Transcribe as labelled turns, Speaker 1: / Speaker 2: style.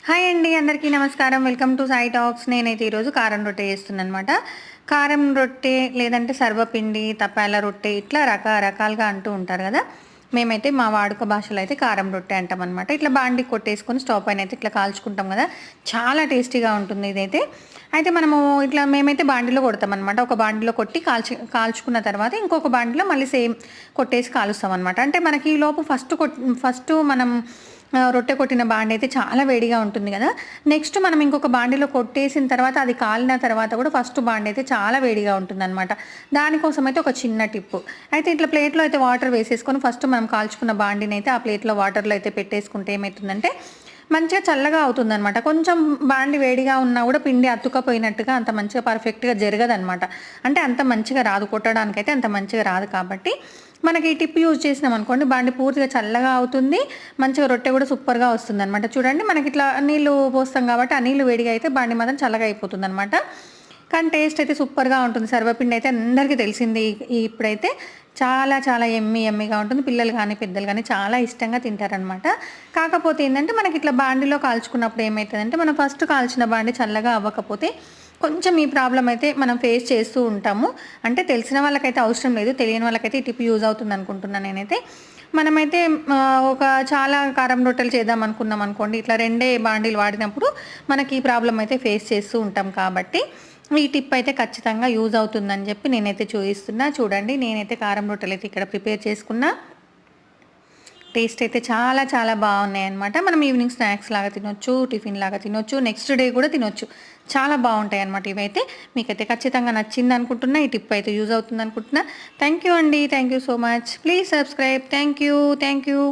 Speaker 1: Hi అండి, అందరికీ నమస్కారం. Welcome to Sai talks. నేనైతే ఈరోజు కారం రొట్టె చేస్తున్నానమాట. కారం రొట్టె లేదంటే సర్వపిండి, తపాల రొట్టె ఇట్లా రకరకాలుగా అంటూ ఉంటారు కదా. మేమైతే మా వాడుక భాషలో అయితే కారం రొట్టె అంటామన్నమాట. ఇట్లా బాండి కొట్టేసుకొని స్టవ్ పైన అయితే ఇట్లా కాల్చుకుంటాం కదా, చాలా టేస్టీగా ఉంటుంది ఇదైతే. అయితే మనము ఇట్లా మేమైతే బాండిలో కొడతామన్నమాట. ఒక బాండిలో కొట్టి కాల్చుకున్న తర్వాత ఇంకొక బాండిలో మళ్ళీ సేమ్ కొట్టేసి కాలుస్తాం అనమాట. అంటే మనకి ఈ లోపు ఫస్ట్ మనం రొట్టె కొట్టిన బాండి అయితే చాలా వేడిగా ఉంటుంది కదా. నెక్స్ట్ మనం ఇంకొక బాండిలో కొట్టేసిన తర్వాత అది కాలిన తర్వాత కూడా ఫస్ట్ బాండి అయితే చాలా వేడిగా ఉంటుందన్నమాట. దానికోసం అయితే ఒక చిన్న టిప్పు. అయితే ఇట్లా ప్లేట్లో అయితే వాటర్ వేసేసుకొని ఫస్ట్ మనం కాల్చుకున్న బాండిని అయితే ఆ ప్లేట్లో వాటర్లో అయితే పెట్టేసుకుంటే ఏమవుతుందంటే మంచిగా చల్లగా అవుతుందనమాట. కొంచెం బాండి వేడిగా ఉన్నా కూడా పిండి అతుక్కపోయినట్టుగా అంత మంచిగా పర్ఫెక్ట్గా జరగదనమాట. అంటే అంత మంచిగా రాదు, కొట్టడానికైతే అంత మంచిగా రాదు. కాబట్టి మనకి ఈ టిప్ యూజ్ చేసినాం అనుకోండి, బాండి పూర్తిగా చల్లగా అవుతుంది, మంచిగా రొట్టె కూడా సూపర్గా వస్తుంది అనమాట. చూడండి, మనకి ఇట్లా నీళ్ళు పోస్తాం కాబట్టి ఆ నీళ్ళు వేడిగా అయితే బాండి మాత్రం చల్లగా అయిపోతుంది అనమాట. కానీ టేస్ట్ అయితే సూపర్గా ఉంటుంది. సర్వపిండి అయితే అందరికీ తెలిసింది. ఇప్పుడైతే చాలా చాలా ఎమ్మీగా ఉంటుంది. పిల్లలు కానీ పెద్దలు కానీ చాలా ఇష్టంగా తింటారనమాట. కాకపోతే ఏంటంటే మనకి ఇట్లా బాండిలో కాల్చుకున్నప్పుడు ఏమవుతుందంటే మనం ఫస్ట్ కాల్చిన బాండి చల్లగా అవ్వకపోతే కొంచెం ఈ ప్రాబ్లం అయితే మనం ఫేస్ చేస్తూ ఉంటాము. అంటే తెలిసిన వాళ్ళకైతే అవసరం లేదు, తెలియని వాళ్ళకైతే ఈ టిప్ యూజ్ అవుతుంది అనుకుంటున్నాను నేనైతే. మనమైతే ఒక చాలా కారం రొట్టెలు చేద్దాం అనుకున్నాం అనుకోండి, ఇట్లా రెండే బాండీలు వాడినప్పుడు మనకి ఈ ప్రాబ్లం అయితే ఫేస్ చేస్తూ ఉంటాం. కాబట్టి ఈ టిప్ అయితే ఖచ్చితంగా యూజ్ అవుతుందని చెప్పి నేనైతే చూపిస్తున్నా. చూడండి, నేనైతే కారం రొట్టెలు అయితే ఇక్కడ ప్రిపేర్ చేసుకున్నా. టేస్ట్ అయితే చాలా చాలా బాగున్నాయన్నమాట. మనం ఈవినింగ్ స్నాక్స్ లాగా తినొచ్చు, టిఫిన్ లాగా తినొచ్చు, నెక్స్ట్ డే కూడా తినొచ్చు. చాలా బాగుంటాయి అన్నమాట ఇవైతే. మీకైతే ఖచ్చితంగా నచ్చింది అనుకుంటున్నా. ఈ టిప్ అయితే యూజ్ అవుతుంది అనుకుంటున్నా. థ్యాంక్ యూ అండి, thank you so much. Please subscribe. Thank you.